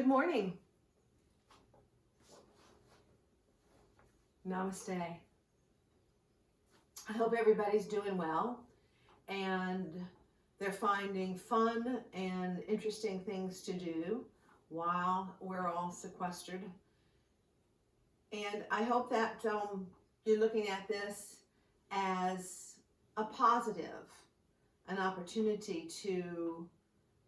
Good morning. Namaste. I hope everybody's doing well and they're finding fun and interesting things to do while we're all sequestered. And I hope that you're looking at this as a positive, an opportunity to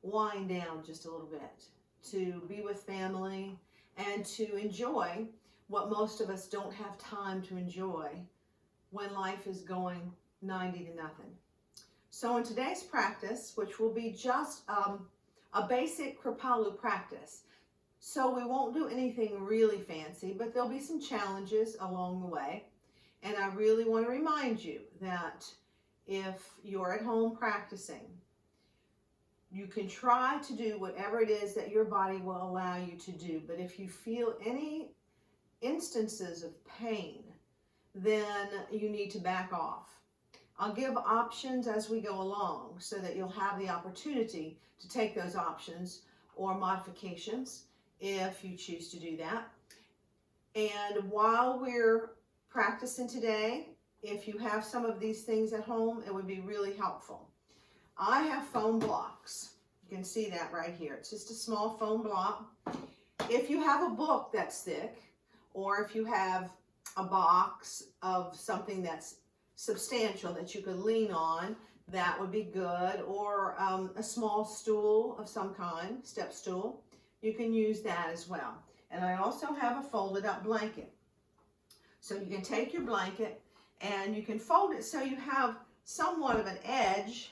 wind down just a little bit, to be with family and to enjoy what most of us don't have time to enjoy when life is going 90 to nothing. So in today's practice, which will be just a basic Kripalu practice, so we won't do anything really fancy, but there'll be some challenges along the way. And I really want to remind you that if you're at home practicing, you can try to do whatever it is that your body will allow you to do. But if you feel any instances of pain, then you need to back off. I'll give options as we go along so that you'll have the opportunity to take those options or modifications if you choose to do that. And while we're practicing today, if you have some of these things at home, it would be really helpful. I have foam blocks. You can see that right here. It's just a small foam block. If you have a book that's thick, or if you have a box of something that's substantial that you could lean on, that would be good. Or a small stool of some kind, step stool, you can use that as well. And I also have a folded up blanket. So you can take your blanket and you can fold it so you have somewhat of an edge.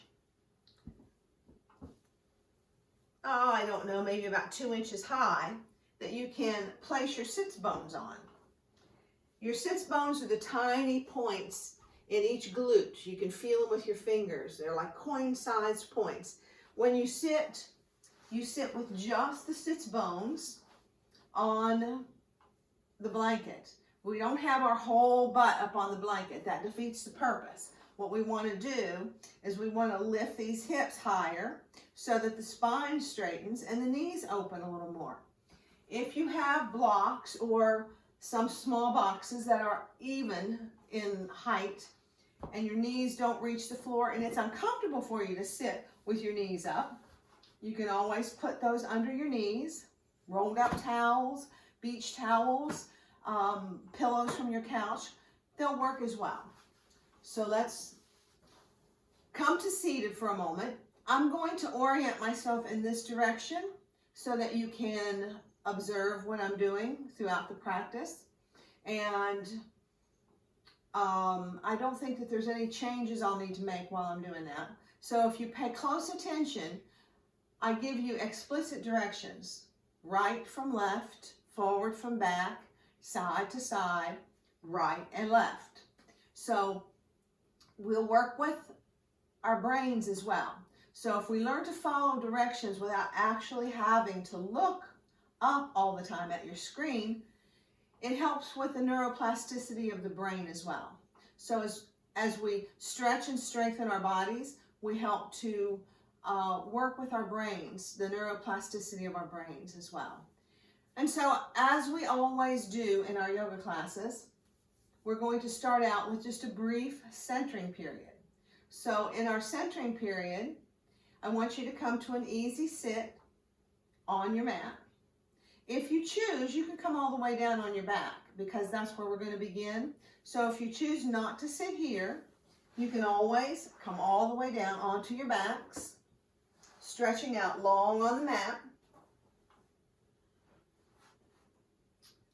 I don't know, maybe about 2 inches high, that you can place your sits bones on. Your sits bones are the tiny points in each glute. You can feel them with your fingers. They're like coin-sized points. When you sit with just the sits bones on the blanket. We don't have our whole butt up on the blanket. That defeats the purpose. What we want to do is we want to lift these hips higher so that the spine straightens and the knees open a little more. If you have blocks or some small boxes that are even in height and your knees don't reach the floor and it's uncomfortable for you to sit with your knees up, you can always put those under your knees, rolled up towels, beach towels, pillows from your couch. They'll work as well. So let's come to seated for a moment. I'm going to orient myself in this direction so that you can observe what I'm doing throughout the practice. And I don't think that there's any changes I'll need to make while I'm doing that. So if you pay close attention, I give you explicit directions. Right from left, forward from back, side to side, right and left. So we'll work with our brains as well. So if we learn to follow directions without actually having to look up all the time at your screen, it helps with the neuroplasticity of the brain as well. So as we stretch and strengthen our bodies, we help to work with our brains, the neuroplasticity of our brains as well. And so as we always do in our yoga classes, we're going to start out with just a brief centering period. So in our centering period, I want you to come to an easy sit on your mat. If you choose, you can come all the way down on your back because that's where we're going to begin. So if you choose not to sit here, you can always come all the way down onto your backs, stretching out long on the mat,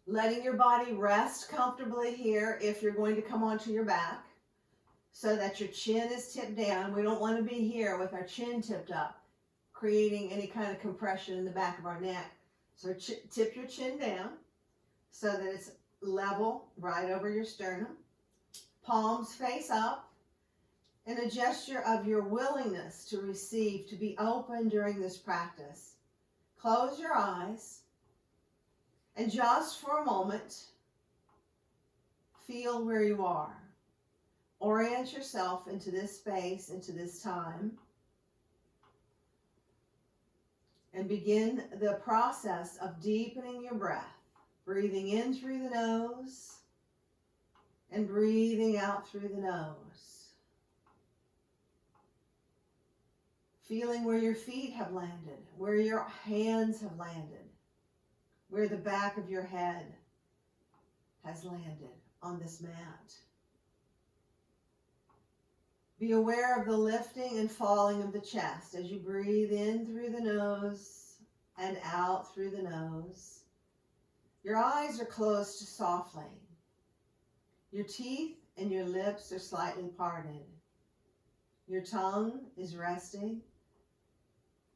letting your body rest comfortably here if you're going to come onto your back so that your chin is tipped down. We don't want to be here with our chin tipped up, creating any kind of compression in the back of our neck. So tip your chin down so that it's level right over your sternum. Palms face up in a gesture of your willingness to receive, to be open during this practice. Close your eyes and just for a moment, feel where you are. Orient yourself into this space, into this time. And begin the process of deepening your breath. Breathing in through the nose and breathing out through the nose. Feeling where your feet have landed, where your hands have landed, where the back of your head has landed on this mat. Be aware of the lifting and falling of the chest as you breathe in through the nose and out through the nose. Your eyes are closed softly. Your teeth and your lips are slightly parted. Your tongue is resting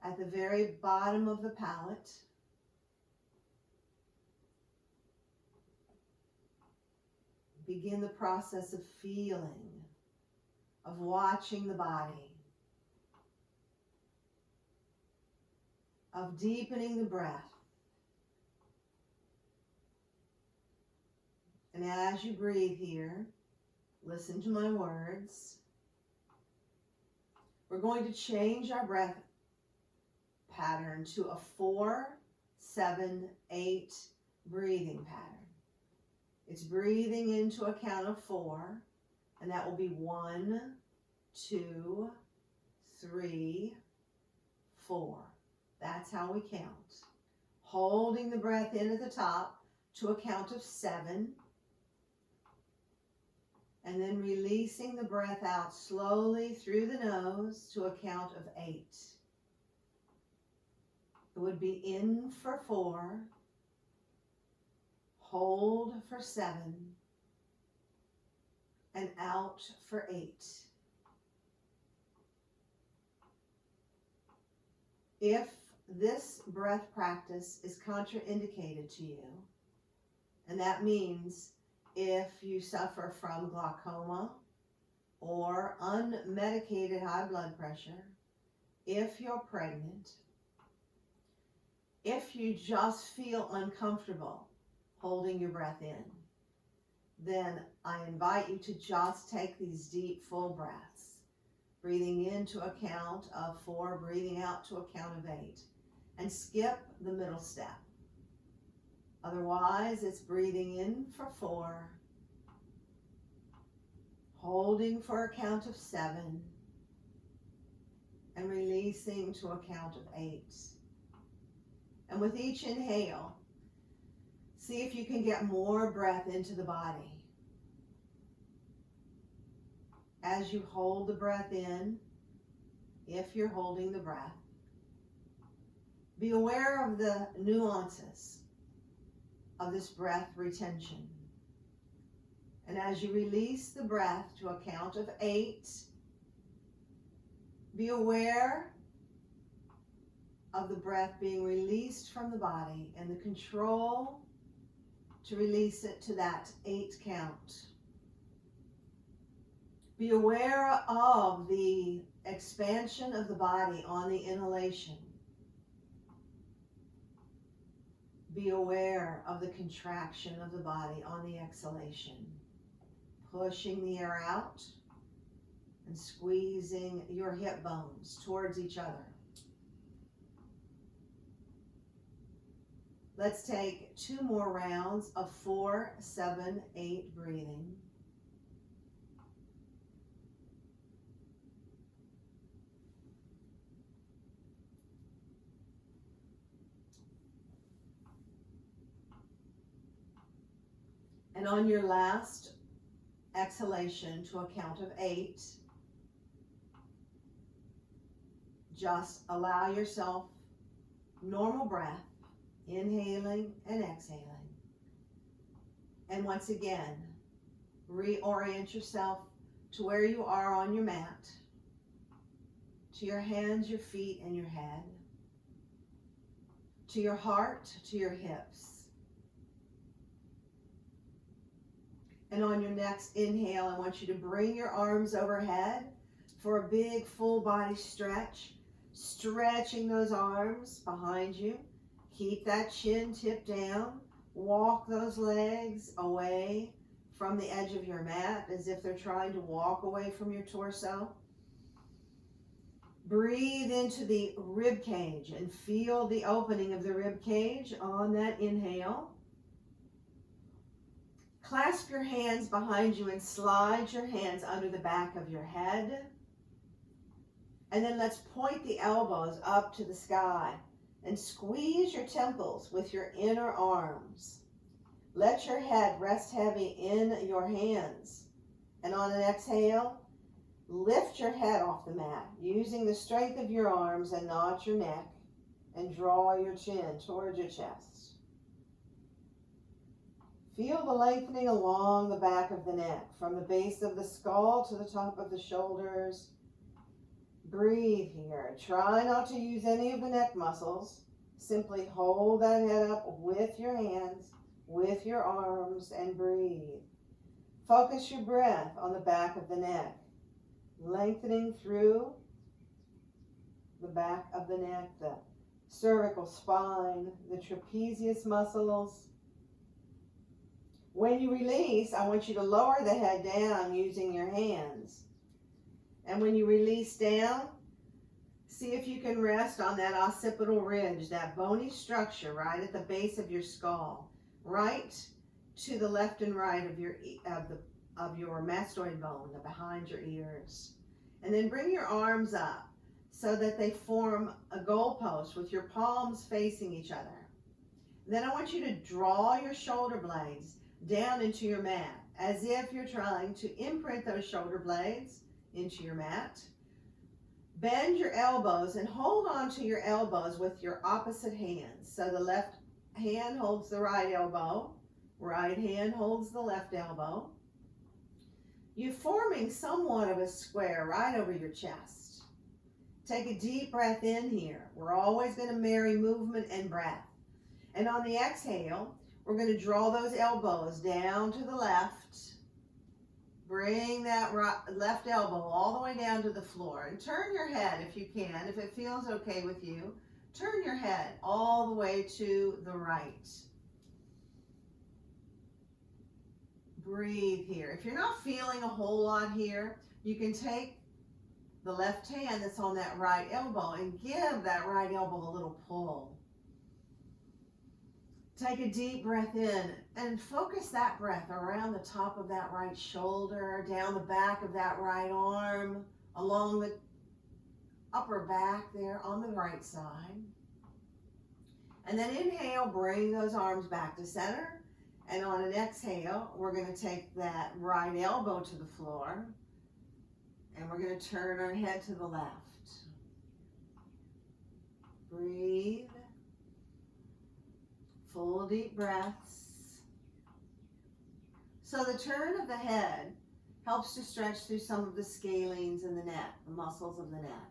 at the very bottom of the palate. Begin the process of feeling, of watching the body, of deepening the breath. And as you breathe here, listen to my words. We're going to change our breath pattern to a 4-7-8 breathing pattern. It's breathing into a count of 4, and that will be 1, 2, 3, 4. That's how we count. Holding the breath in at the top to a count of 7. And then releasing the breath out slowly through the nose to a count of 8. It would be in for 4, hold for 7, and out for 8. If this breath practice is contraindicated to you, and that means if you suffer from glaucoma or unmedicated high blood pressure, if you're pregnant, if you just feel uncomfortable holding your breath in, then I invite you to just take these deep, full breaths, breathing in to a count of 4, breathing out to a count of 8, and skip the middle step. Otherwise, it's breathing in for 4, holding for a count of 7, and releasing to a count of 8. And with each inhale, see if you can get more breath into the body. As you hold the breath in, if you're holding the breath, be aware of the nuances of this breath retention. And as you release the breath to a count of 8, be aware of the breath being released from the body and the control to release it to that 8 count. Be aware of the expansion of the body on the inhalation. Be aware of the contraction of the body on the exhalation. Pushing the air out and squeezing your hip bones towards each other. Let's take 2 more rounds of 4-7-8 breathing. And on your last exhalation to a count of 8, just allow yourself normal breath, inhaling and exhaling. And once again, reorient yourself to where you are on your mat, to your hands, your feet, and your head, to your heart, to your hips. And on your next inhale, I want you to bring your arms overhead for a big full body stretch, stretching those arms behind you. Keep that chin tip down. Walk those legs away from the edge of your mat as if they're trying to walk away from your torso. Breathe into the rib cage and feel the opening of the rib cage on that inhale. Clasp your hands behind you and slide your hands under the back of your head. And then let's point the elbows up to the sky and squeeze your temples with your inner arms. Let your head rest heavy in your hands. And on an exhale, lift your head off the mat using the strength of your arms and not your neck, and draw your chin towards your chest. Feel the lengthening along the back of the neck, from the base of the skull to the top of the shoulders. Breathe here. Try not to use any of the neck muscles. Simply hold that head up with your hands, with your arms, and breathe. Focus your breath on the back of the neck, lengthening through the back of the neck, the cervical spine, the trapezius muscles. When you release, I want you to lower the head down using your hands. And when you release down, see if you can rest on that occipital ridge, that bony structure right at the base of your skull, right to the left and right of your mastoid bone, behind your ears. And then bring your arms up so that they form a goalpost with your palms facing each other. Then I want you to draw your shoulder blades down into your mat, as if you're trying to imprint those shoulder blades into your mat. Bend your elbows and hold on to your elbows with your opposite hands. So the left hand holds the right elbow, right hand holds the left elbow. You're forming somewhat of a square right over your chest. Take a deep breath in here. We're always going to marry movement and breath. And on the exhale, we're going to draw those elbows down to the left. Bring that left elbow all the way down to the floor. And turn your head if you can, if it feels okay with you. Turn your head all the way to the right. Breathe here. If you're not feeling a whole lot here, you can take the left hand that's on that right elbow and give that right elbow a little pull. Take a deep breath in and focus that breath around the top of that right shoulder, down the back of that right arm, along the upper back there on the right side. And then inhale, bring those arms back to center. And on an exhale, we're going to take that right elbow to the floor, and we're going to turn our head to the left. Breathe. Full deep breaths. So the turn of the head helps to stretch through some of the scalenes in the neck, the muscles of the neck.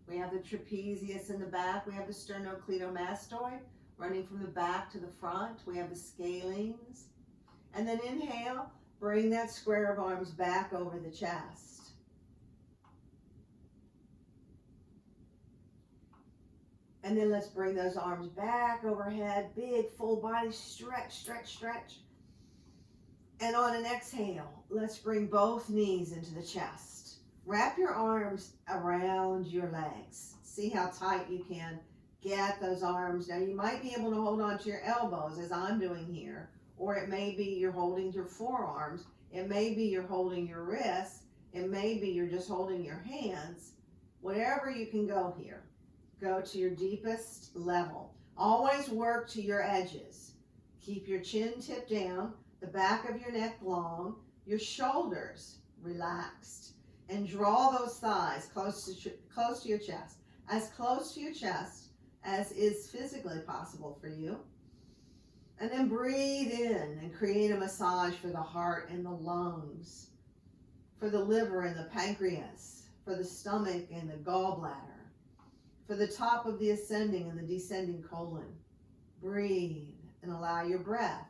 We have the trapezius in the back. We have the sternocleidomastoid running from the back to the front. We have the scalenes. And then inhale, bring that square of arms back over the chest. And then let's bring those arms back overhead, big full body stretch, stretch, stretch. And on an exhale, let's bring both knees into the chest. Wrap your arms around your legs. See how tight you can get those arms. Now you might be able to hold on to your elbows as I'm doing here, or it may be you're holding your forearms. It may be you're holding your wrists. It may be you're just holding your hands. Whatever you can go here. Go to your deepest level. Always work to your edges. Keep your chin tipped down, the back of your neck long, your shoulders relaxed, and draw those thighs close to your chest, as close to your chest as is physically possible for you. And then breathe in and create a massage for the heart and the lungs, for the liver and the pancreas, for the stomach and the gallbladder, for the top of the ascending and the descending colon. Breathe and allow your breath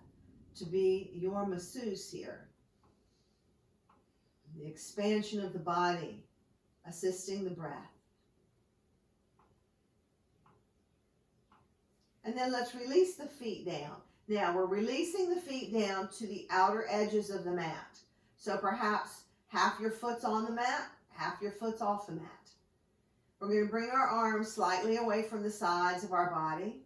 to be your masseuse here. The expansion of the body, assisting the breath. And then let's release the feet down. Now we're releasing the feet down to the outer edges of the mat. So perhaps half your foot's on the mat, half your foot's off the mat. We're going to bring our arms slightly away from the sides of our body.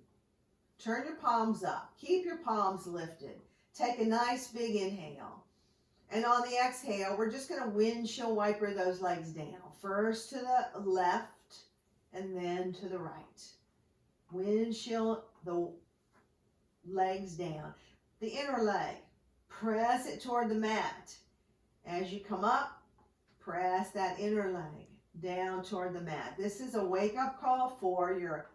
Turn your palms up. Keep your palms lifted. Take a nice big inhale. And on the exhale, we're just going to windshield wiper those legs down. First to the left and then to the right. Windshield the legs down. The inner leg, press it toward the mat. As you come up, press that inner leg down toward the mat. This is a wake-up call for your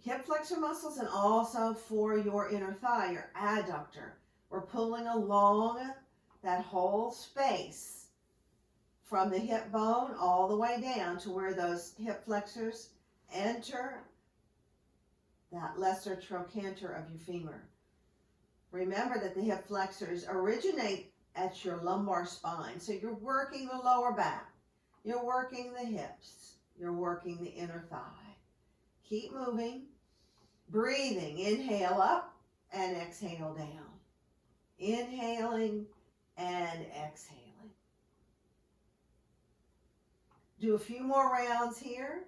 hip flexor muscles and also for your inner thigh, your adductor. We're pulling along that whole space from the hip bone all the way down to where those hip flexors enter that lesser trochanter of your femur. Remember that the hip flexors originate at your lumbar spine. So you're working the lower back. You're working the hips. You're working the inner thigh. Keep moving. Breathing. Inhale up and exhale down. Inhaling and exhaling. Do a few more rounds here.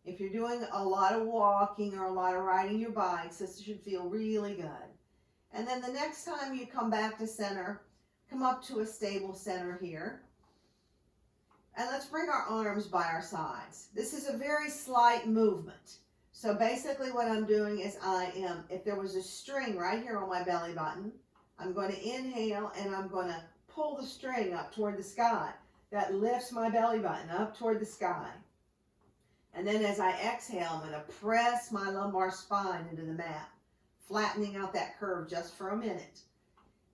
If you're doing a lot of walking or a lot of riding your bikes, this should feel really good. And then the next time you come back to center, come up to a stable center here. And let's bring our arms by our sides. This is a very slight movement. So basically what I'm doing is if there was a string right here on my belly button, I'm going to inhale and I'm going to pull the string up toward the sky. That lifts my belly button up toward the sky. And then as I exhale, I'm going to press my lumbar spine into the mat, flattening out that curve just for a minute.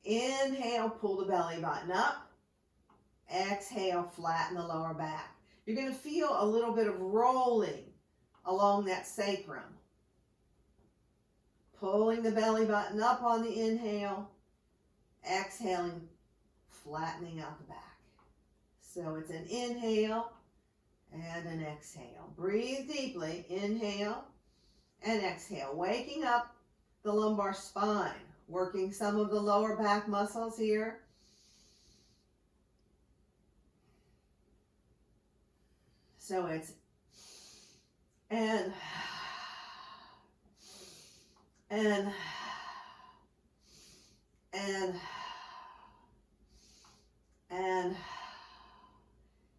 Inhale, pull the belly button up. Exhale, flatten the lower back. You're going to feel a little bit of rolling along that sacrum. Pulling the belly button up on the inhale. Exhaling, flattening out the back. So it's an inhale and an exhale. Breathe deeply. Inhale and exhale. Waking up the lumbar spine. Working some of the lower back muscles here. So it's and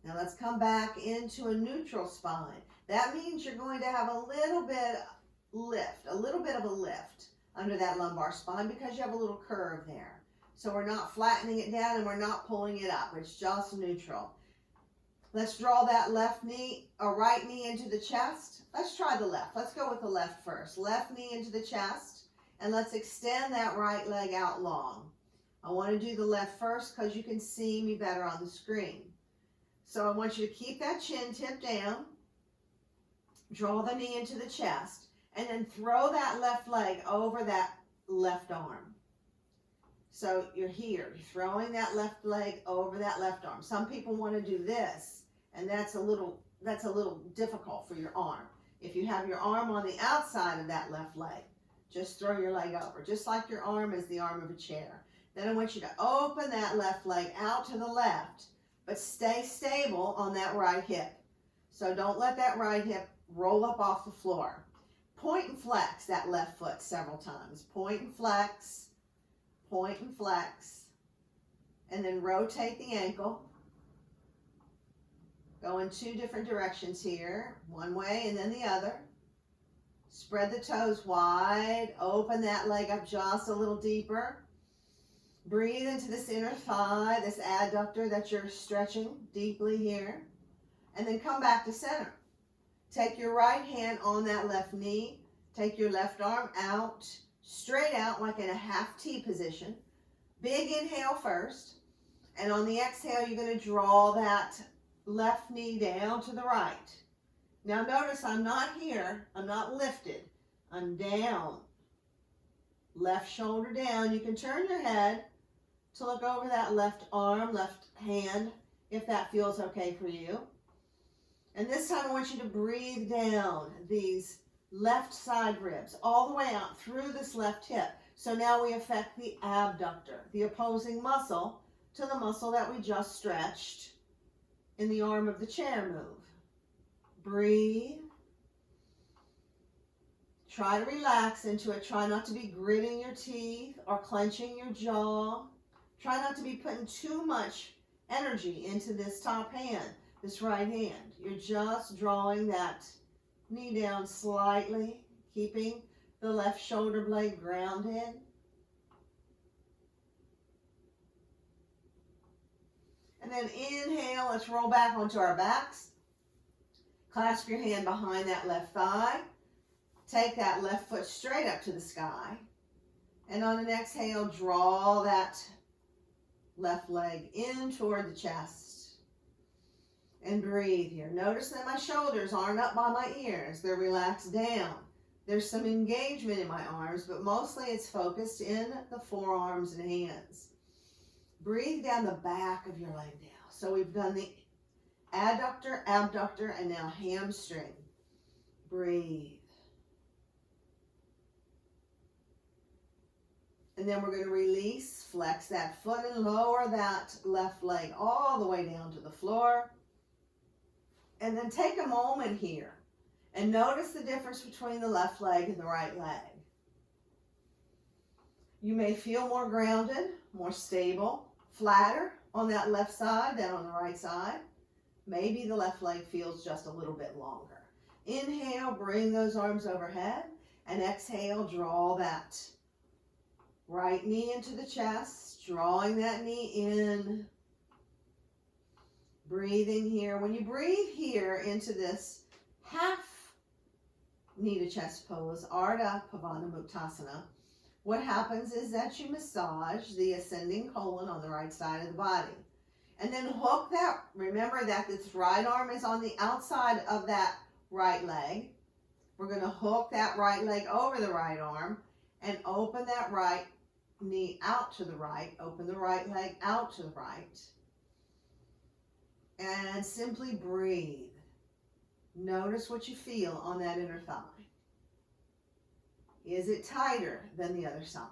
now let's come back into a neutral spine. That means you're going to have a little bit of a lift under that lumbar spine because you have a little curve there. So we're not flattening it down and we're not pulling it up. It's just neutral. Let's draw that left knee or right knee into the chest. Let's try the left. Let's go with the left first. Left knee into the chest. And let's extend that right leg out long. I want to do the left first because you can see me better on the screen. So I want you to keep that chin tip down. Draw the knee into the chest. And then throw that left leg over that left arm. So you're here. You're throwing that left leg over that left arm. Some people want to do this. And that's a little difficult for your arm. If you have your arm on the outside of that left leg, just throw your leg over, just like your arm is the arm of a chair. Then I want you to open that left leg out to the left, but stay stable on that right hip. So don't let that right hip roll up off the floor. Point and flex that left foot several times. Point and flex, and then rotate the ankle. Go in two different directions here, one way and then the other. Spread the toes wide, open that leg up just a little deeper. Breathe into this inner thigh, this adductor that you're stretching deeply here. And then come back to center. Take your right hand on that left knee. Take your left arm out, straight out like in a half T position. Big inhale first. And on the exhale, you're going to draw that left knee down to the right. Now notice I'm not here. I'm not lifted. I'm down. Left shoulder down. You can turn your head to look over that left arm, left hand, if that feels okay for you. And this time I want you to breathe down these left side ribs all the way out through this left hip. So now we affect the abductor, the opposing muscle to the muscle that we just stretched in the arm of the chair move. Breathe. Try to relax into it. Try not to be gritting your teeth or clenching your jaw. Try not to be putting too much energy into this top hand, this right hand. You're just drawing that knee down slightly, keeping the left shoulder blade grounded. And then inhale, let's roll back onto our backs. Clasp your hand behind that left thigh. Take that left foot straight up to the sky. And on an exhale, draw that left leg in toward the chest. And breathe here. Notice that my shoulders aren't up by my ears. They're relaxed down. There's some engagement in my arms, but mostly it's focused in the forearms and hands. Breathe down the back of your leg now. So we've done the adductor, abductor, and now hamstring. Breathe. And then we're going to release, flex that foot and lower that left leg all the way down to the floor. And then take a moment here and notice the difference between the left leg and the right leg. You may feel more grounded, more stable, flatter on that left side than on the right side. Maybe the left leg feels just a little bit longer. Inhale, bring those arms overhead, and exhale, draw that right knee into the chest, drawing that knee in. Breathing here. When you breathe here into this half knee to chest pose, Ardha Pavana Muktasana, what happens is that you massage the ascending colon on the right side of the body. And then hook that, remember that this right arm is on the outside of that right leg. We're going to hook that right leg over the right arm and open that right knee out to the right. Open the right leg out to the right. And simply breathe. Notice what you feel on that inner thigh. Is it tighter than the other side?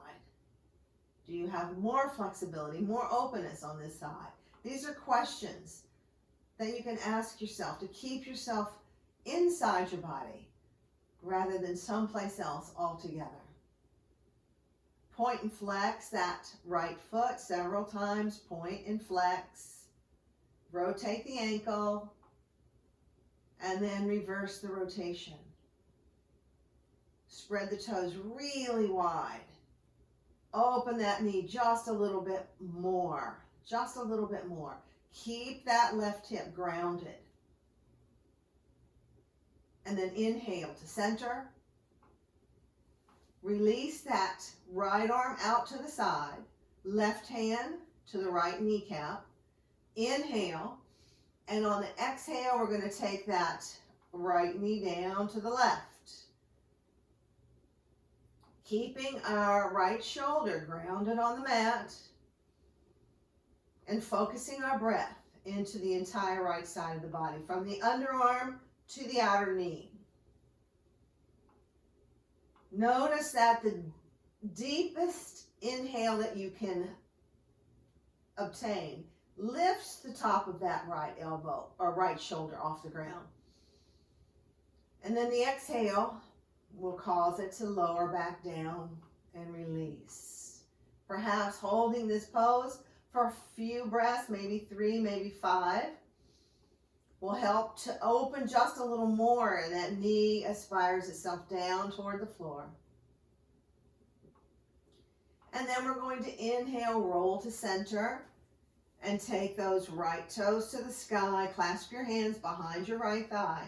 Do you have more flexibility, more openness on this side? These are questions that you can ask yourself to keep yourself inside your body rather than someplace else altogether. Point and flex that right foot several times. Point and flex. Rotate the ankle. And then reverse the rotation. Spread the toes really wide. Open that knee just a little bit more. Just a little bit more. Keep that left hip grounded. And then inhale to center. Release that right arm out to the side. Left hand to the right kneecap. Inhale. And on the exhale, we're going to take that right knee down to the left. Keeping our right shoulder grounded on the mat. And focusing our breath into the entire right side of the body, from the underarm to the outer knee. Notice that the deepest inhale that you can obtain lifts the top of that right elbow or right shoulder off the ground. And then the exhale will cause it to lower back down and release. Perhaps holding this pose for a few breaths, maybe 3, maybe 5, will help to open just a little more, and that knee aspires itself down toward the floor. And then we're going to inhale, roll to center, and take those right toes to the sky. Clasp your hands behind your right thigh.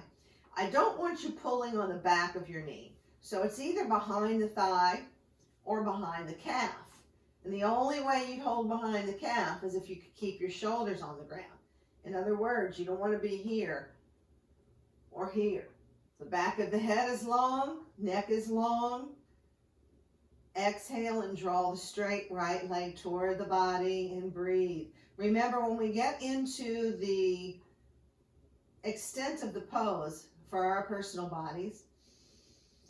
I don't want you pulling on the back of your knee. So it's either behind the thigh or behind the calf. And the only way you'd hold behind the calf is if you could keep your shoulders on the ground. In other words, you don't want to be here or here. The back of the head is long, neck is long. Exhale and draw the straight right leg toward the body and breathe. Remember, when we get into the extent of the pose for our personal bodies,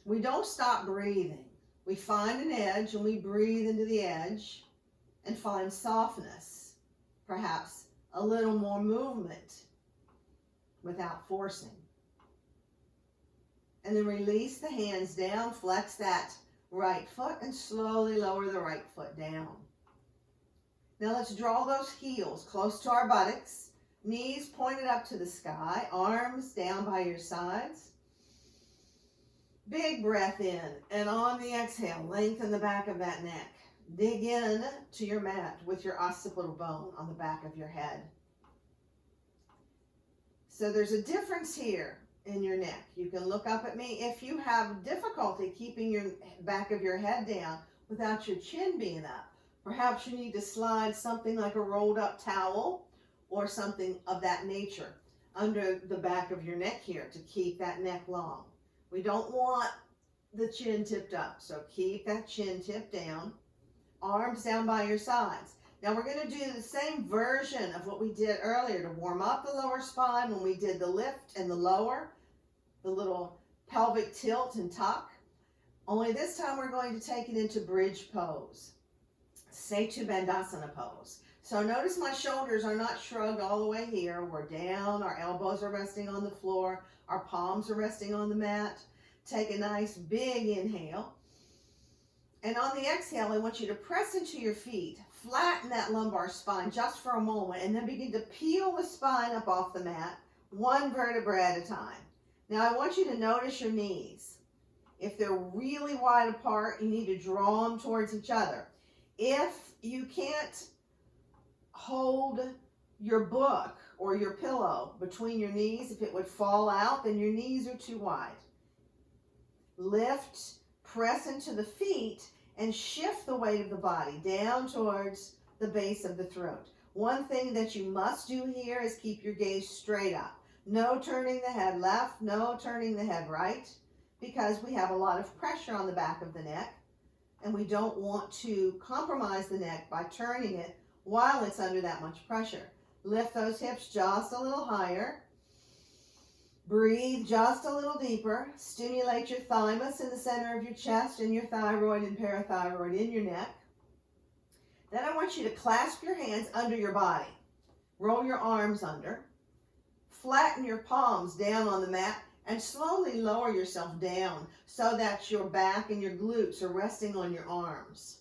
we don't stop breathing. We find an edge and we breathe into the edge and find softness. perhaps a little more movement without forcing. And then release the hands down, flex that right foot, and slowly lower the right foot down. Now let's draw those heels close to our buttocks, knees pointed up to the sky, arms down by your sides. Big breath in, and on the exhale, lengthen the back of that neck. Dig in to your mat with your occipital bone on the back of your head. So there's a difference here in your neck. You can look up at me. If you have difficulty keeping your back of your head down without your chin being up, perhaps you need to slide something like a rolled up towel or something of that nature under the back of your neck here to keep that neck long. We don't want the chin tipped up, so keep that chin tipped down. Arms down by your sides. Now we're going to do the same version of what we did earlier to warm up the lower spine when we did the lift and the lower, the little pelvic tilt and tuck. Only this time we're going to take it into bridge pose, Setu Bandhasana pose. So notice my shoulders are not shrugged all the way here. We're down, our elbows are resting on the floor, our palms are resting on the mat. Take a nice big inhale. And on the exhale, I want you to press into your feet, flatten that lumbar spine just for a moment, and then begin to peel the spine up off the mat, one vertebra at a time. Now I want you to notice your knees. If they're really wide apart, you need to draw them towards each other. If you can't hold your book or your pillow between your knees, if it would fall out, then your knees are too wide. Lift, press into the feet, and shift the weight of the body down towards the base of the throat. One thing that you must do here is keep your gaze straight up. No turning the head left, no turning the head right, because we have a lot of pressure on the back of the neck, and we don't want to compromise the neck by turning it while it's under that much pressure. Lift those hips just a little higher. Breathe just a little deeper. Stimulate your thymus in the center of your chest and your thyroid and parathyroid in your neck. Then I want you to clasp your hands under your body. Roll your arms under. Flatten your palms down on the mat and slowly lower yourself down so that your back and your glutes are resting on your arms.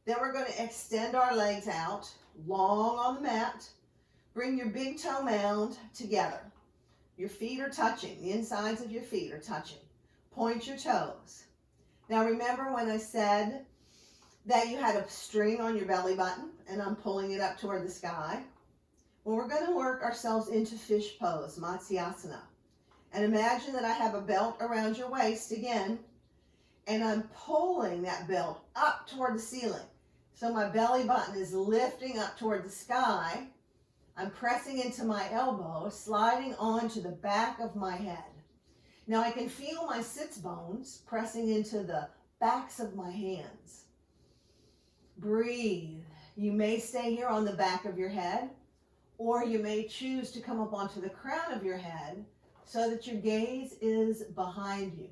Then we're going to extend our legs out, long on the mat. Bring your big toe mound together. Your feet are touching. The insides of your feet are touching. Point your toes. Now remember when I said that you had a string on your belly button and I'm pulling it up toward the sky? Well, we're going to work ourselves into fish pose, Matsyasana. And imagine that I have a belt around your waist again, and I'm pulling that belt up toward the ceiling. So my belly button is lifting up toward the sky. I'm pressing into my elbow, sliding onto the back of my head. Now I can feel my sits bones pressing into the backs of my hands. Breathe. You may stay here on the back of your head, or you may choose to come up onto the crown of your head so that your gaze is behind you.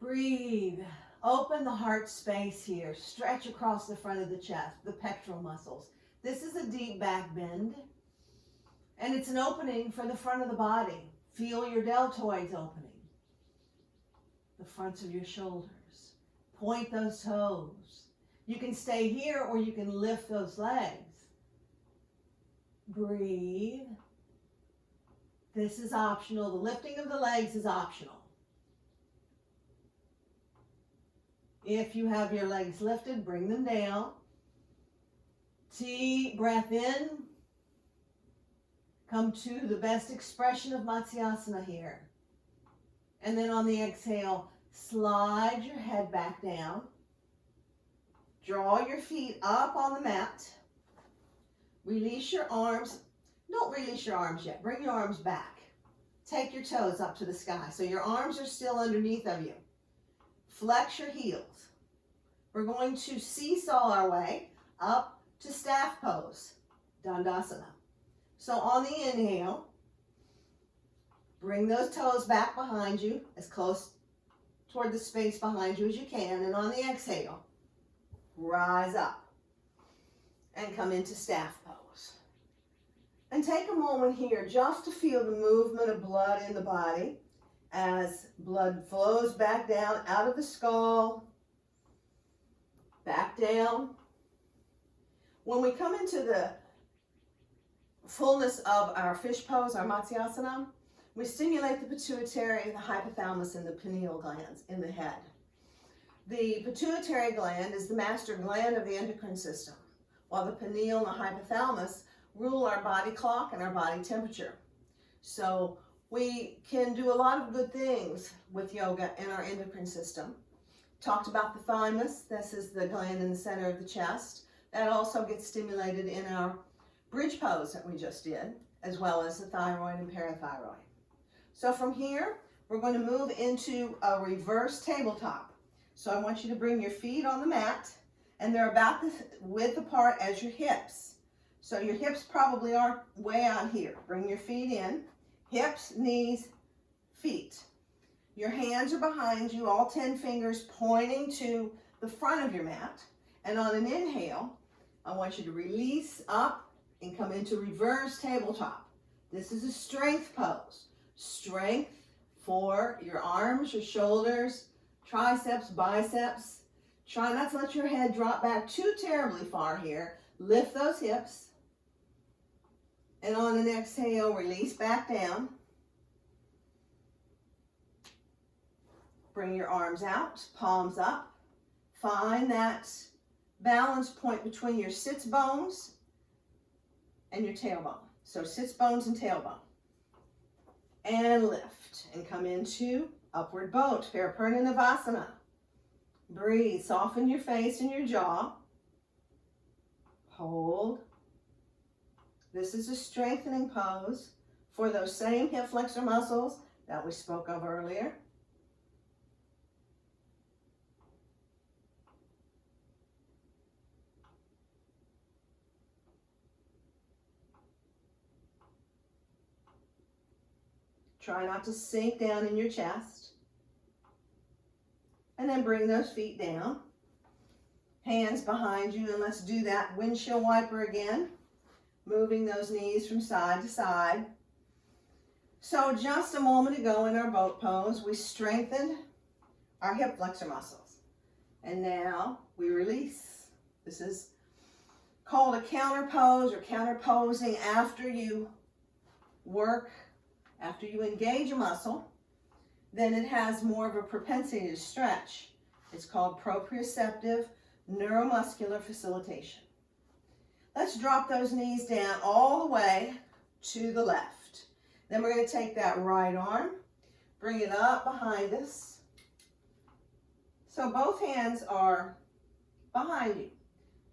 Breathe. Open the heart space here. Stretch across the front of the chest, the pectoral muscles. This is a deep back bend, and it's an opening for the front of the body. Feel your deltoids opening, the fronts of your shoulders. Point those toes. You can stay here or you can lift those legs. Breathe. This is optional. The lifting of the legs is optional. If you have your legs lifted, bring them down. Deep breath in. Come to the best expression of Matsyasana here. And then on the exhale, slide your head back down. Draw your feet up on the mat. Release your arms. Don't release your arms yet. Bring your arms back. Take your toes up to the sky. So your arms are still underneath of you. Flex your heels. We're going to seesaw our way up to staff pose, Dandasana. So on the inhale, bring those toes back behind you, as close toward the space behind you as you can. And on the exhale, rise up. and come into staff pose. And take a moment here just to feel the movement of blood in the body as blood flows back down out of the skull, back down. When we come into the fullness of our fish pose, our Matsyasana, we stimulate the pituitary, the hypothalamus, and the pineal glands in the head. The pituitary gland is the master gland of the endocrine system, while the pineal and the hypothalamus rule our body clock and our body temperature. So we can do a lot of good things with yoga in our endocrine system. Talked about the thymus. This is the gland in the center of the chest. That also gets stimulated in our bridge pose that we just did, as well as the thyroid and parathyroid. So from here, we're going to move into a reverse tabletop. So I want you to bring your feet on the mat, and they're about the width apart as your hips. So your hips probably aren't way out here. Bring your feet in, hips, knees, feet. Your hands are behind you, all 10 fingers pointing to the front of your mat. And on an inhale, I want you to release up and come into reverse tabletop. This is a strength pose. Strength for your arms, your shoulders, triceps, biceps. Try not to let your head drop back too terribly far here. Lift those hips. And on an exhale, release back down. Bring your arms out, palms up. Find that balance point between your sits bones and your tailbone. So sits bones and tailbone. And lift and come into upward boat, Paripurnanavasana. Breathe, soften your face and your jaw. Hold. This is a strengthening pose for those same hip flexor muscles that we spoke of earlier. Try not to sink down in your chest. And then bring those feet down. Hands behind you, and let's do that windshield wiper again. Moving those knees from side to side. So just a moment ago in our boat pose, we strengthened our hip flexor muscles. And now we release. This is called a counter pose or counter posing after you work, after you engage a muscle. Then it has more of a propensity to stretch. It's called proprioceptive neuromuscular facilitation. Let's drop those knees down all the way to the left. Then we're going to take that right arm, bring it up behind us. So both hands are behind you.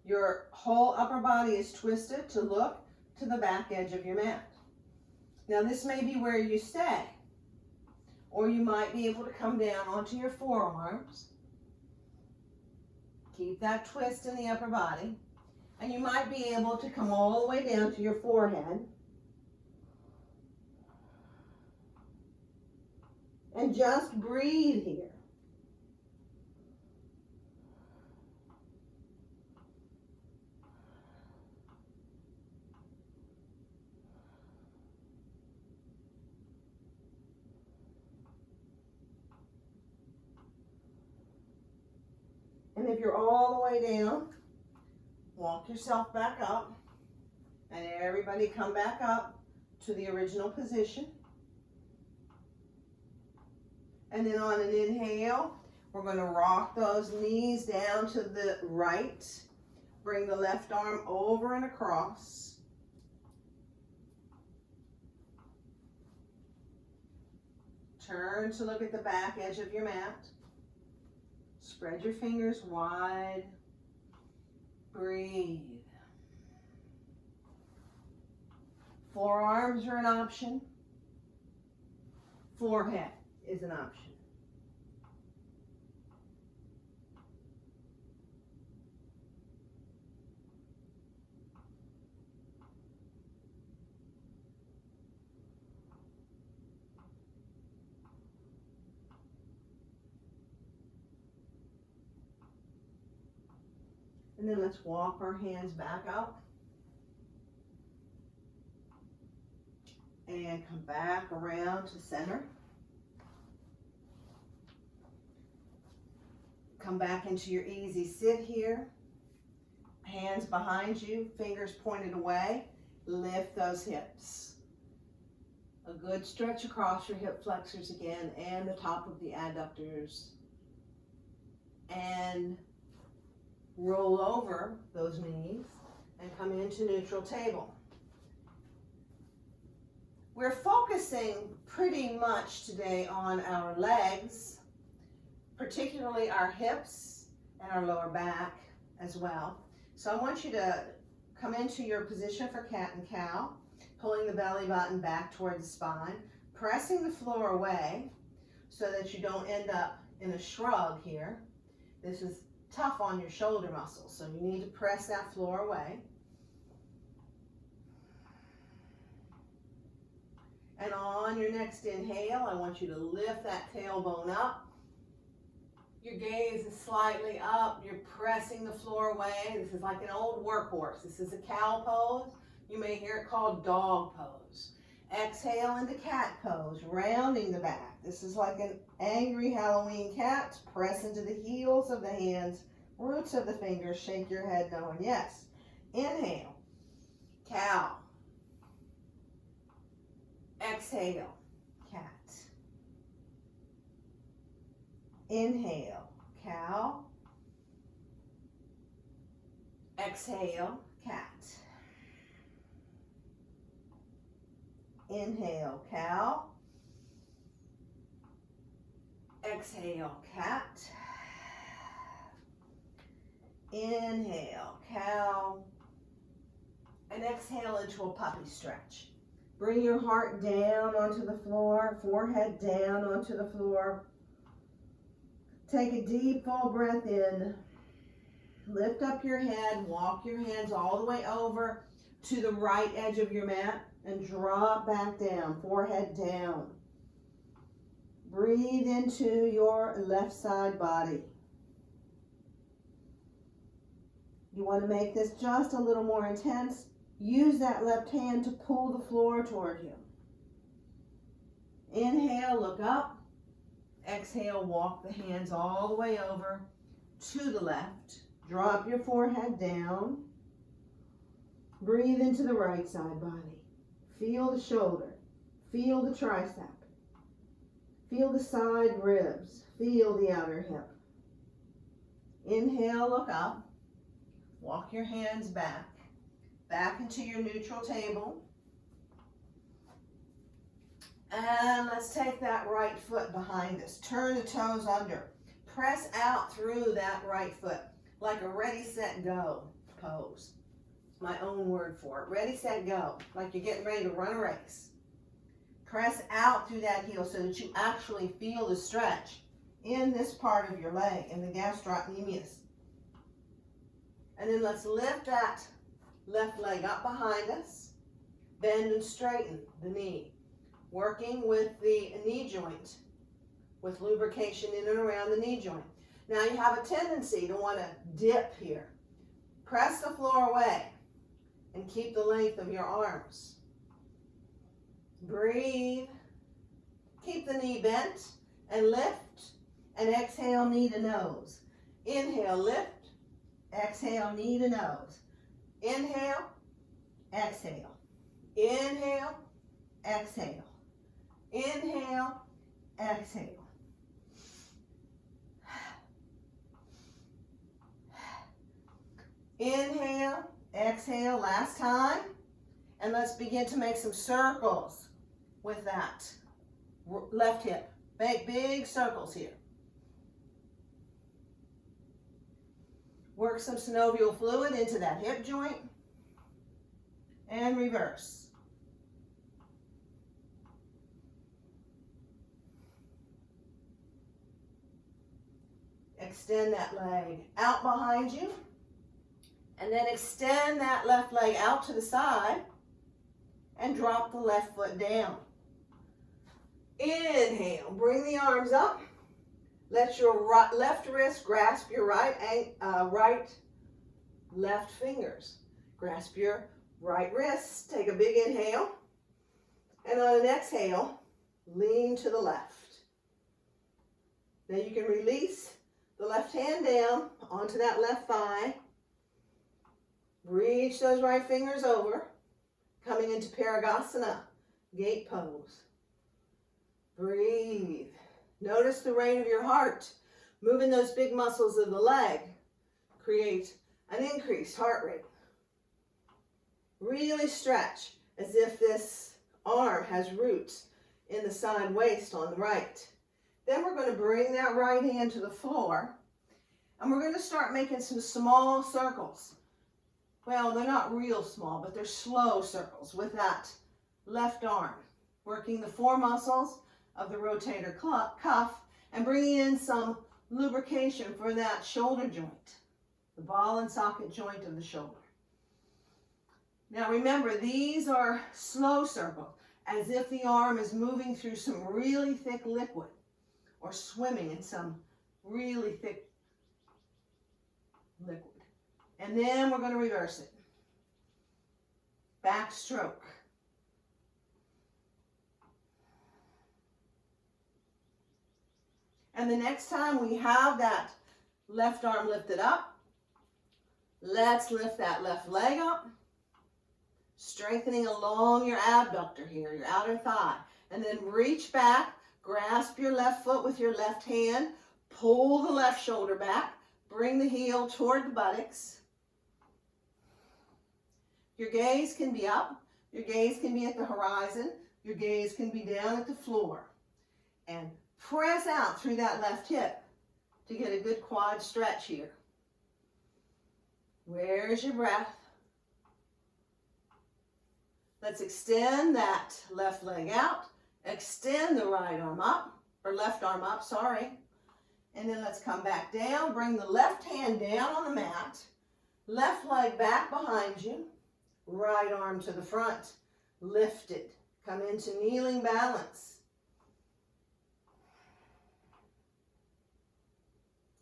Your whole upper body is twisted to look to the back edge of your mat. Now this may be where you stay, or you might be able to come down onto your forearms. Keep that twist in the upper body. And you might be able to come all the way down to your forehead. And just breathe here. And if you're all the way down, walk yourself back up, and everybody come back up to the original position. And then on an inhale, we're going to rock those knees down to the right. Bring the left arm over and across. Turn to look at the back edge of your mat. Spread your fingers wide. Breathe. Forearms are an option. Forehead is an option. And then let's walk our hands back up. And come back around to center. Come back into your easy sit here. Hands behind you, fingers pointed away. Lift those hips. A good stretch across your hip flexors again and the top of the adductors. And roll over those knees and come into neutral table. We're focusing pretty much today on our legs, particularly our hips and our lower back as well. So I want you to come into your position for cat and cow, pulling the belly button back towards the spine, pressing the floor away so that you don't end up in a shrug here. This is tough on your shoulder muscles, so you need to press that floor away. And on your next inhale, I want you to lift that tailbone up. Your gaze is slightly up. You're pressing the floor away. This is like an old workhorse. This is a cow pose. You may hear it called dog pose. Exhale into cat pose, rounding the back. This is like an angry Halloween cat. Press into the heels of the hands, roots of the fingers. Shake your head knowing yes. Inhale, cow. Exhale, cat. Inhale, cow. Exhale, cat. Inhale, cow. Exhale, cat. Inhale, cow. And exhale into a puppy stretch. Bring your heart down onto the floor, forehead down onto the floor. Take a deep, full breath in. Lift up your head, walk your hands all the way over to the right edge of your mat and drop back down, forehead down. Breathe into your left side body. You want to make this just a little more intense. Use that left hand to pull the floor toward you. Inhale, look up. Exhale, walk the hands all the way over to the left. Drop your forehead down. Breathe into the right side body. Feel the shoulder. Feel the tricep. Feel the side ribs. Feel the outer hip. Inhale, look up. Walk your hands back. Back into your neutral table. And let's take that right foot behind us. Turn the toes under. Press out through that right foot like a ready, set, go pose. It's my own word for it. Ready, set, go. Like you're getting ready to run a race. Press out through that heel so that you actually feel the stretch in this part of your leg, in the gastrocnemius. And then let's lift that left leg up behind us. Bend and straighten the knee. Working with the knee joint, with lubrication in and around the knee joint. Now you have a tendency to want to dip here. Press the floor away and keep the length of your arms. Breathe. Keep the knee bent and lift. And exhale, knee to nose. Inhale, lift. Exhale, knee to nose. Inhale, exhale. Inhale, exhale. Inhale, exhale. Inhale, exhale, last time. And let's begin to make some circles with that left hip. Make big circles here. Work some synovial fluid into that hip joint. And reverse. Extend that leg out behind you. And then extend that left leg out to the side. And drop the left foot down. Inhale. Bring the arms up. Let your left wrist grasp your right left fingers. Grasp your right wrist. Take a big inhale. And on an exhale, lean to the left. Now you can release the left hand down onto that left thigh. Reach those right fingers over. Coming into Parigasana, gate pose. Breathe. Notice the rate of your heart. Moving those big muscles of the leg. Create an increased heart rate. Really stretch as if this arm has roots in the side waist on the right. Then we're going to bring that right hand to the floor, and we're going to start making some small circles. Well, they're not real small, but they're slow circles with that left arm, working the 4 muscles of the rotator cuff and bringing in some lubrication for that shoulder joint, the ball and socket joint of the shoulder. Now remember, these are slow circles, as if the arm is moving through some really thick liquid or swimming in some really thick liquid. And then we're going to reverse it. Back stroke. And the next time we have that left arm lifted up, let's lift that left leg up, strengthening along your abductor here, your outer thigh. And then reach back, grasp your left foot with your left hand, pull the left shoulder back, bring the heel toward the buttocks. Your gaze can be up, your gaze can be at the horizon, your gaze can be down at the floor. And press out through that left hip to get a good quad stretch here. Where's your breath? Let's extend that left leg out, extend the right arm up, or left arm up, sorry. And then let's come back down, bring the left hand down on the mat, left leg back behind you, right arm to the front, lifted. Come into kneeling balance.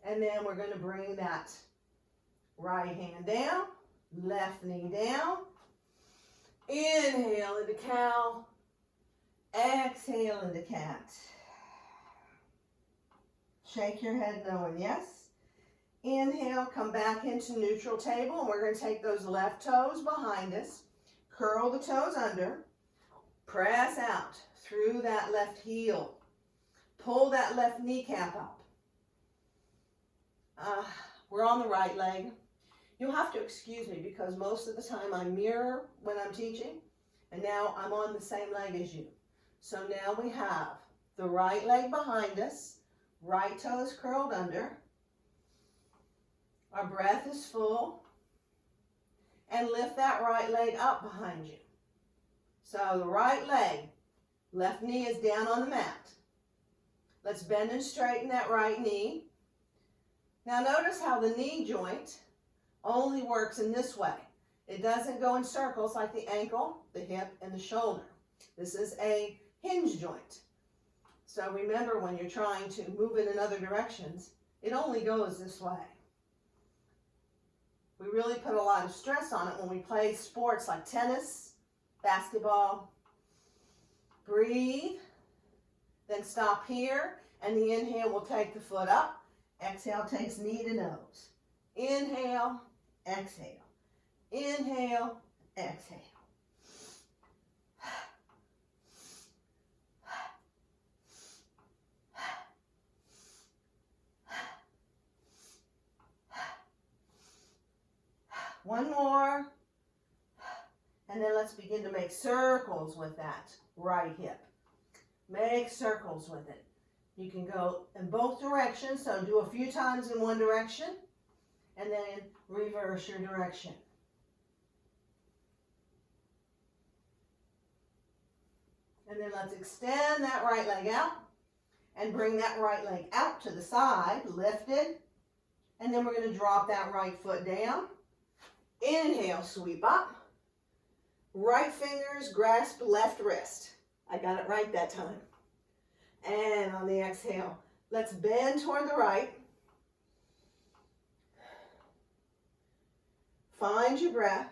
And then we're going to bring that right hand down, left knee down. Inhale into cow, exhale into cat. Shake your head knowing yes. Inhale, come back into neutral table, and we're going to take those left toes behind us, curl the toes under, press out through that left heel, pull that left kneecap up. We're on the right leg. You'll have to excuse me because most of the time I mirror when I'm teaching, and now I'm on the same leg as you. So now we have the right leg behind us, right toes curled under. Our breath is full. And lift that right leg up behind you. So the right leg, left knee is down on the mat. Let's bend and straighten that right knee. Now notice how the knee joint only works in this way. It doesn't go in circles like the ankle, the hip, and the shoulder. This is a hinge joint. So remember, when you're trying to move it in other directions, it only goes this way. We really put a lot of stress on it when we play sports like tennis, basketball. Breathe, then stop here, and the inhale will take the foot up. Exhale takes knee to nose. Inhale, exhale. Inhale, exhale. One more. And then let's begin to make circles with that right hip. Make circles with it. You can go in both directions, so do a few times in one direction, and then reverse your direction. And then let's extend that right leg out, and bring that right leg out to the side, lifted, and then we're going to drop that right foot down. Inhale, sweep up. Right fingers grasp left wrist. I got it right that time. And on the exhale, let's bend toward the right. Find your breath.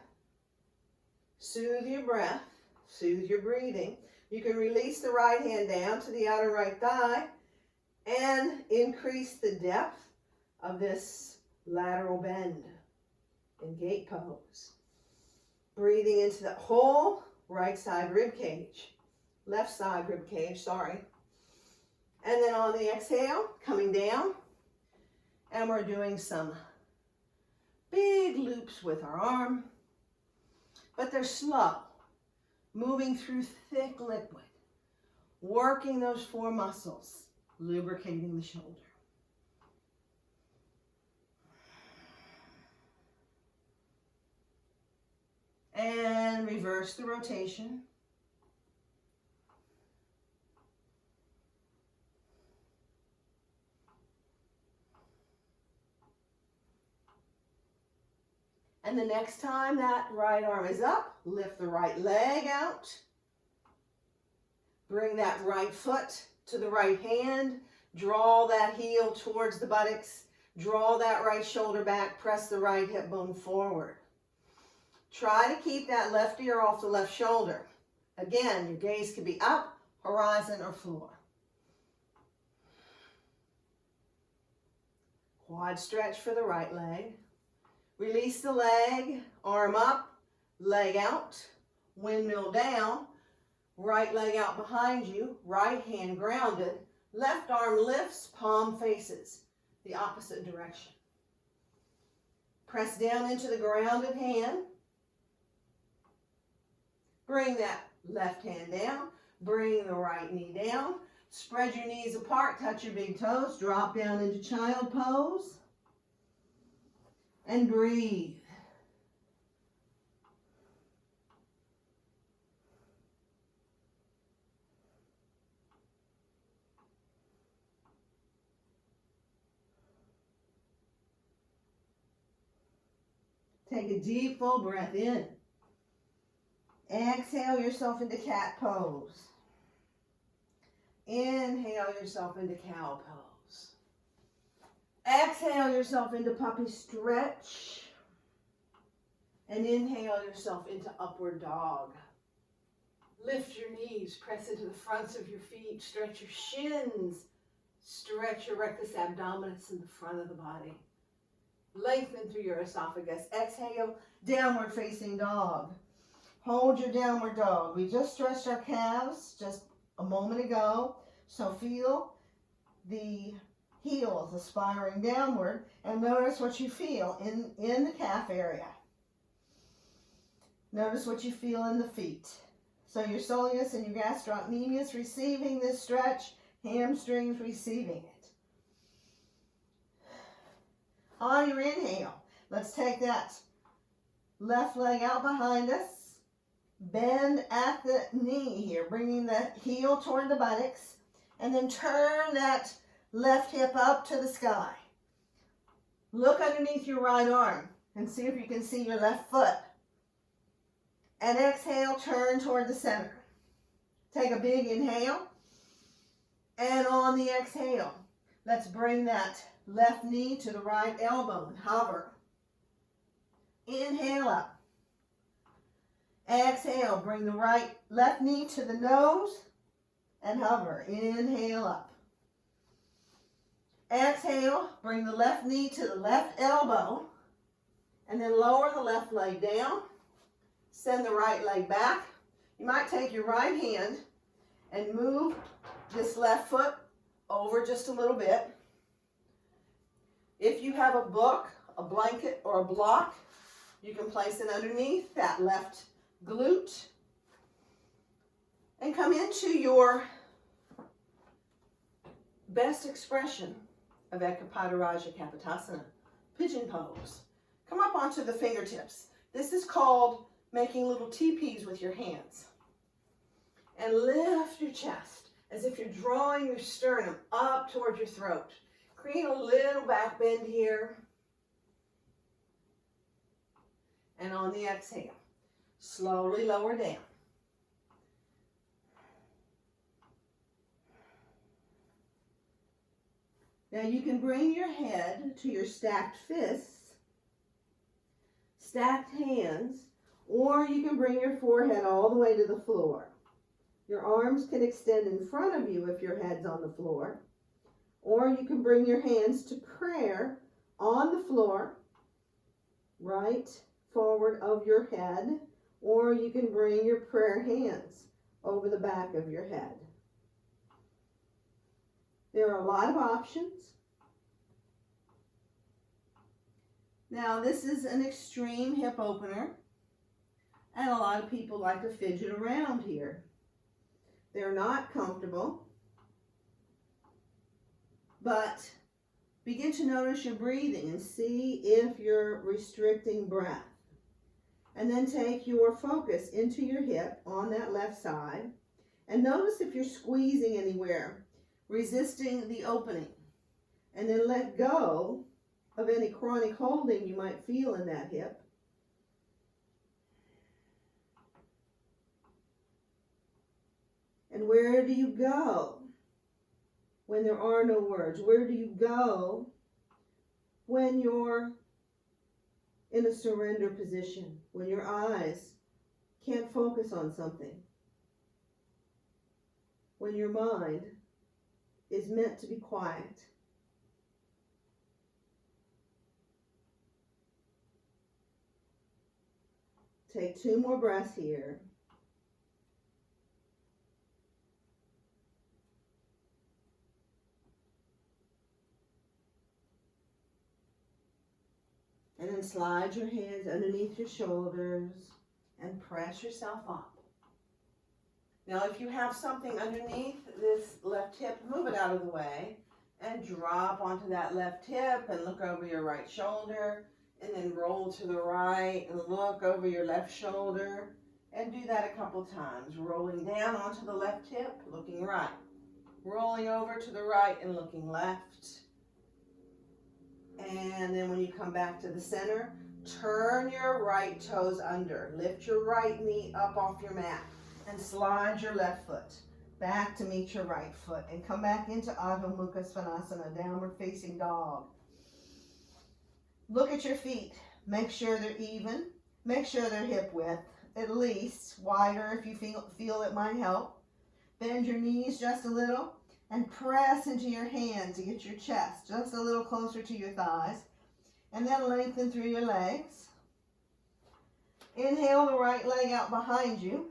Soothe your breath. Soothe your breathing. You can release the right hand down to the outer right thigh and increase the depth of this lateral bend in gate pose. Breathing into the whole right side rib cage. Left side rib cage, sorry. And then on the exhale, coming down. And we're doing some big loops with our arm. But they're slow. Moving through thick liquid. Working those 4 muscles. Lubricating the shoulder. And reverse the rotation. And the next time that right arm is up, lift the right leg out. Bring that right foot to the right hand. Draw that heel towards the buttocks. Draw that right shoulder back. Press the right hip bone forward. Try to keep that left ear off the left shoulder. Again, your gaze could be up, horizon, or floor. Quad stretch for the right leg. Release the leg, arm up, leg out, windmill down, right leg out behind you, right hand grounded, left arm lifts, palm faces the opposite direction. Press down into the grounded hand. Bring that left hand down, bring the right knee down, spread your knees apart, touch your big toes, drop down into child pose, and breathe. Take a deep, full breath in. Exhale yourself into cat pose. Inhale yourself into cow pose. Exhale yourself into puppy stretch. And inhale yourself into upward dog. Lift your knees, press into the fronts of your feet, stretch your shins, stretch your rectus abdominis in the front of the body. Lengthen through your esophagus. Exhale, downward facing dog. Hold your downward dog. We just stretched our calves just a moment ago. So feel the heels aspiring downward and notice what you feel in the calf area. Notice what you feel in the feet. So your soleus and your gastrocnemius receiving this stretch, hamstrings receiving it. On your inhale, let's take that left leg out behind us. Bend at the knee here, bringing the heel toward the buttocks, and then turn that left hip up to the sky. Look underneath your right arm and see if you can see your left foot. And exhale, turn toward the center. Take a big inhale, and on the exhale, let's bring that left knee to the right elbow and hover. Inhale up. Exhale, bring the left knee to the nose and hover. Inhale up. Exhale, bring the left knee to the left elbow and then lower the left leg down. Send the right leg back. You might take your right hand and move this left foot over just a little bit. If you have a book, a blanket, or a block, you can place it underneath that left glute and come into your best expression of Ekapadaraja Kapotasana, pigeon pose. Come up onto the fingertips. This is called making little teepees with your hands. And lift your chest as if you're drawing your sternum up towards your throat. Create a little back bend here. And on the exhale, slowly lower down. Now you can bring your head to your stacked fists. stacked hands, or you can bring your forehead all the way to the floor. Your arms can extend in front of you if your head's on the floor, or you can bring your hands to prayer on the floor, right forward of your head, or you can bring your prayer hands over the back of your head. There are a lot of options. Now, this is an extreme hip opener, and a lot of people like to fidget around here. They're not comfortable, but begin to notice your breathing and see if you're restricting breath. And then take your focus into your hip on that left side, and notice if you're squeezing anywhere, resisting the opening. And then let go of any chronic holding you might feel in that hip. And where do you go when there are no words? Where do you go when you're in a surrender position, when your eyes can't focus on something, when your mind is meant to be quiet? Take 2 more breaths here. And then slide your hands underneath your shoulders and press yourself up. Now, if you have something underneath this left hip, move it out of the way and drop onto that left hip and look over your right shoulder, and then roll to the right and look over your left shoulder, and do that a couple times. Rolling down onto the left hip, looking right. Rolling over to the right and looking left. And then when you come back to the center, turn your right toes under. Lift your right knee up off your mat and slide your left foot back to meet your right foot. And come back into Adho Mukha Svanasana, downward facing dog. Look at your feet. Make sure they're even. Make sure they're hip width, at least. Wider if you feel it might help. Bend your knees just a little. And press into your hands to get your chest just a little closer to your thighs. And then lengthen through your legs. Inhale the right leg out behind you.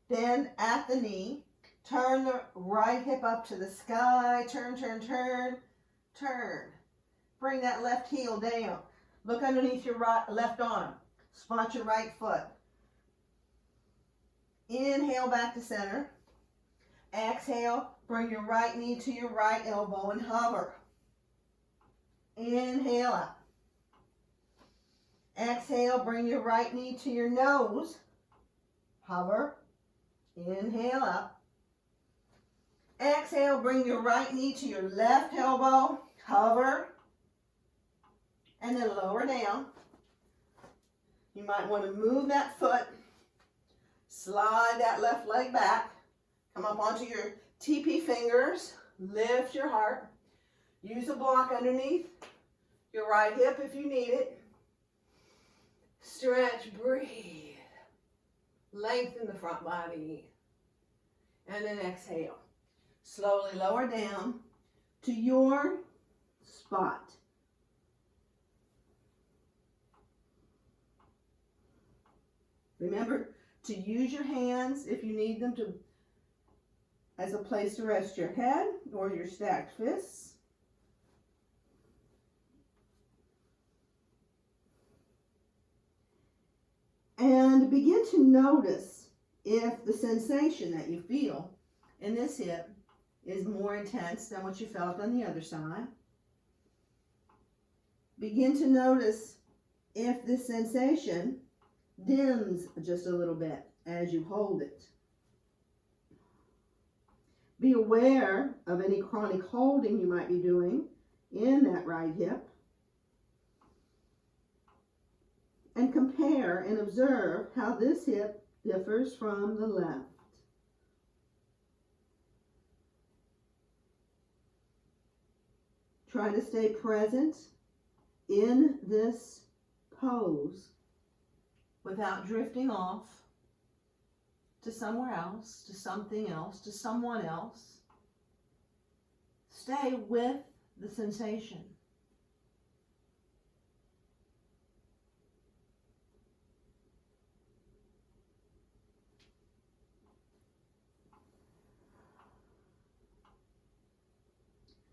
Bend at the knee. Turn the right hip up to the sky. Turn, turn, turn, turn. Bring that left heel down. Look underneath your left arm. Spot your right foot. Inhale back to center. Exhale, bring your right knee to your right elbow and hover. Inhale up. Exhale, bring your right knee to your nose. Hover. Inhale up. Exhale, bring your right knee to your left elbow. Hover. And then lower down. You might want to move that foot. Slide that left leg back. Come up onto your TP fingers. Lift your heart. Use a block underneath your right hip if you need it. Stretch, breathe. Lengthen the front body. And then exhale. Slowly lower down to your spot. Remember to use your hands if you need them to as a place to rest your head or your stacked fists. And begin to notice if the sensation that you feel in this hip is more intense than what you felt on the other side. Begin to notice if this sensation dims just a little bit as you hold it. Be aware of any chronic holding you might be doing in that right hip. And compare and observe how this hip differs from the left. Try to stay present in this pose without drifting off to somewhere else, to something else, to someone else. Stay with the sensation.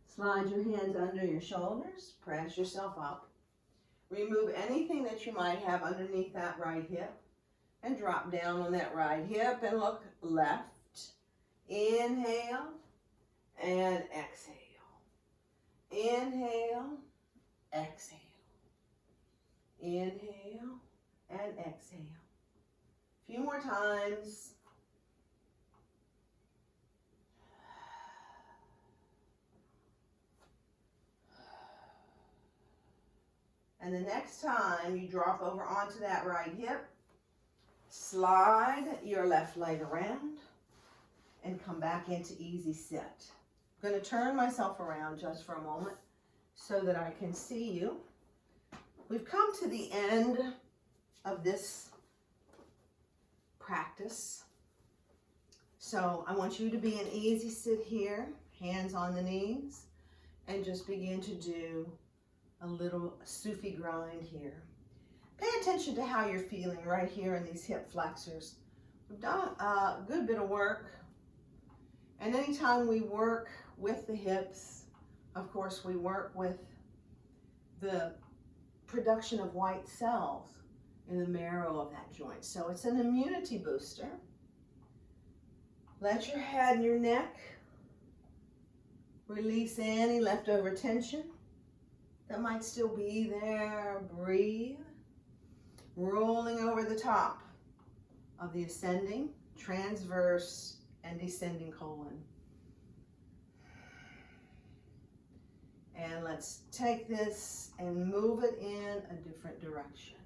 Slide your hands under your shoulders, press yourself up. Remove anything that you might have underneath that right hip and drop down on that right hip and look left. Inhale and exhale. Inhale, exhale. Inhale and exhale. A few more times. And the next time you drop over onto that right hip, slide your left leg around and come back into easy sit. I'm going to turn myself around just for a moment so that I can see you. We've come to the end of this practice. So I want you to be in easy sit here, hands on the knees, and just begin to do a little Sufi grind here. Pay attention to how you're feeling right here in these hip flexors. We've done a good bit of work, and anytime we work with the hips, of course we work with the production of white cells in the marrow of that joint. So it's an immunity booster. Let your head and your neck release any leftover tension that might still be there. Breathe. Rolling over the top of the ascending, transverse, and descending colon. And let's take this and move it in a different direction.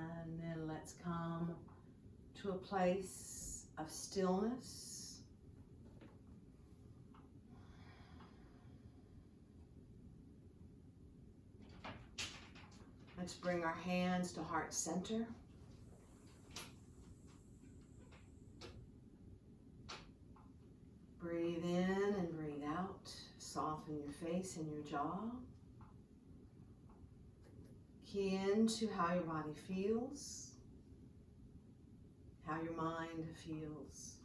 And then let's come to a place of stillness. Let's bring our hands to heart center. Breathe in and breathe out. Soften your face and your jaw. Key into how your body feels, how your mind feels.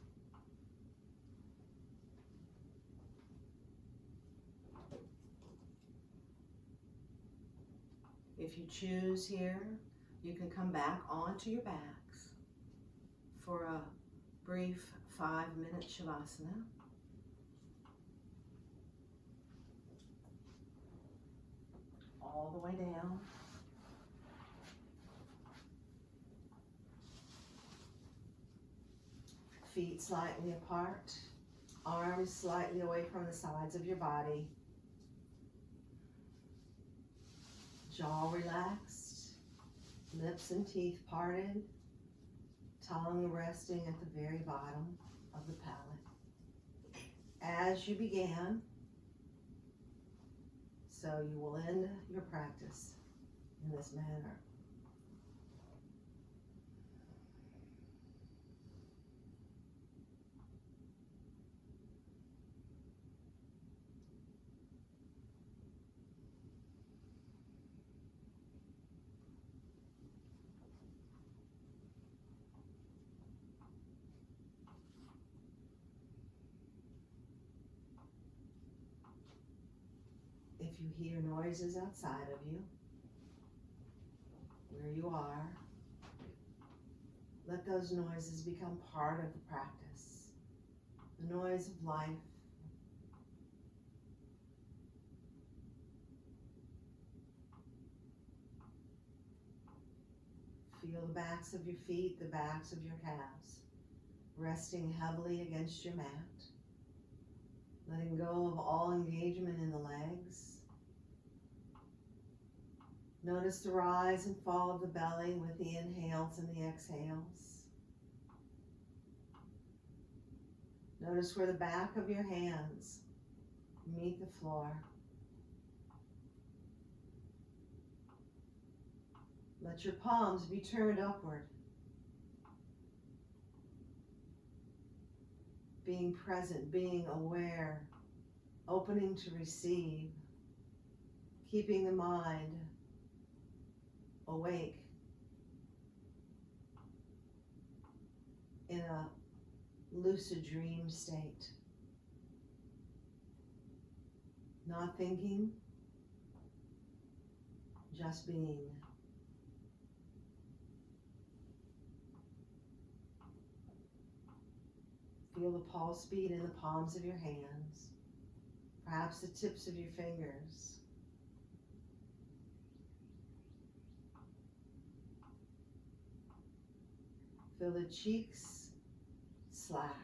If you choose here, you can come back onto your backs for a brief 5-minute Shavasana. All the way down. Feet slightly apart, arms slightly away from the sides of your body. Jaw relaxed, lips and teeth parted, tongue resting at the very bottom of the palate. As you began, so you will end your practice in this manner. If you hear noises outside of you, where you are, let those noises become part of the practice. The noise of life. Feel the backs of your feet, the backs of your calves, resting heavily against your mat. Letting go of all engagement in the legs. Notice the rise and fall of the belly with the inhales and the exhales. Notice where the back of your hands meet the floor. Let your palms be turned upward. Being present, being aware, opening to receive, keeping the mind awake in a lucid dream state. Not thinking, just being. Feel the pulse beat in the palms of your hands, perhaps the tips of your fingers. Feel the cheeks slack.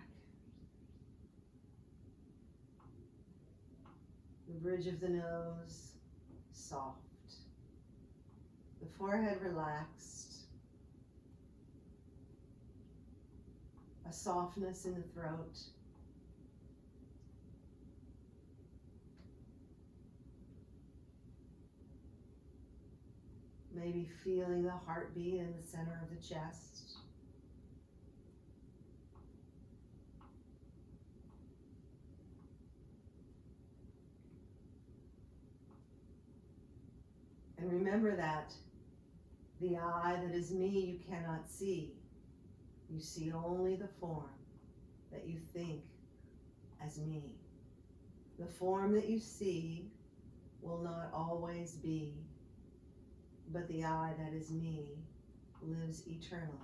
The bridge of the nose soft. The forehead relaxed. A softness in the throat. Maybe feeling the heartbeat in the center of the chest. And remember that the I that is me you cannot see. You see only the form that you think as me. The form that you see will not always be, but the I that is me lives eternally.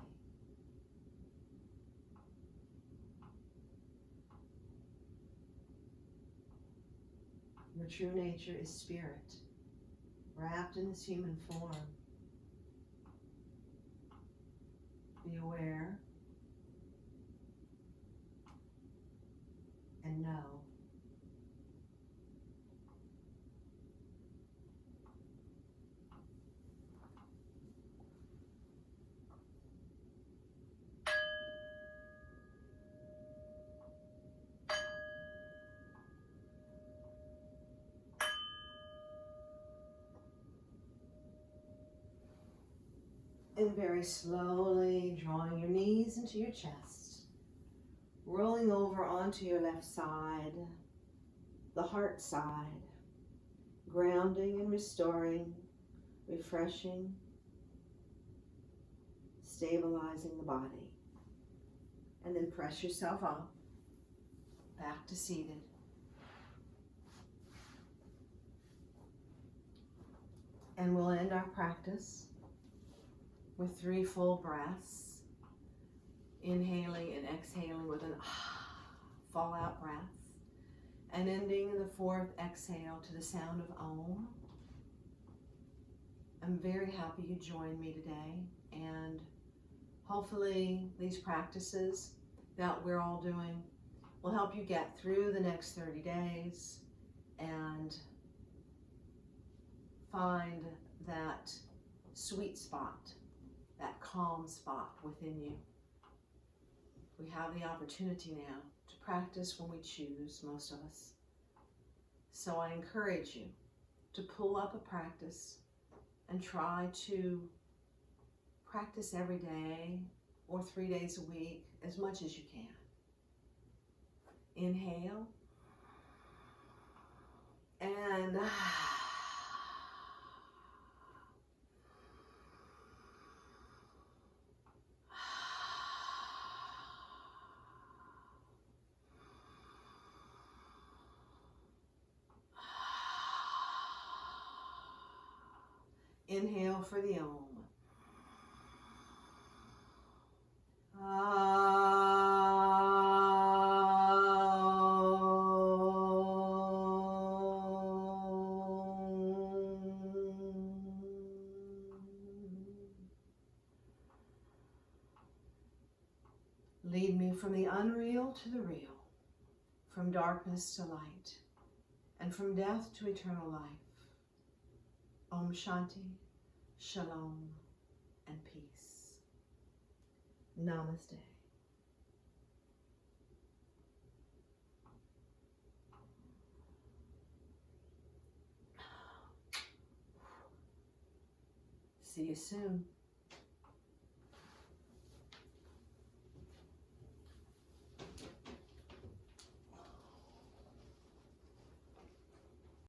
Your true nature is spirit, wrapped in this human form. Be aware and know. And very slowly drawing your knees into your chest, rolling over onto your left side, the heart side, grounding and restoring, refreshing, stabilizing the body. And then press yourself up, back to seated. And we'll end our practice with 3 full breaths, inhaling and exhaling with an fallout breath, and ending in the 4th exhale to the sound of Om. I'm very happy you joined me today, and hopefully these practices that we're all doing will help you get through the next 30 days and find that sweet spot, that calm spot within you. We have the opportunity now to practice when we choose, most of us. So I encourage you to pull up a practice and try to practice every day or 3 days a week, as much as you can. Inhale and inhale for the Om. Lead me from the unreal to the real, from darkness to light, and from death to eternal life. Om Shanti, Shalom, and peace. Namaste. See you soon.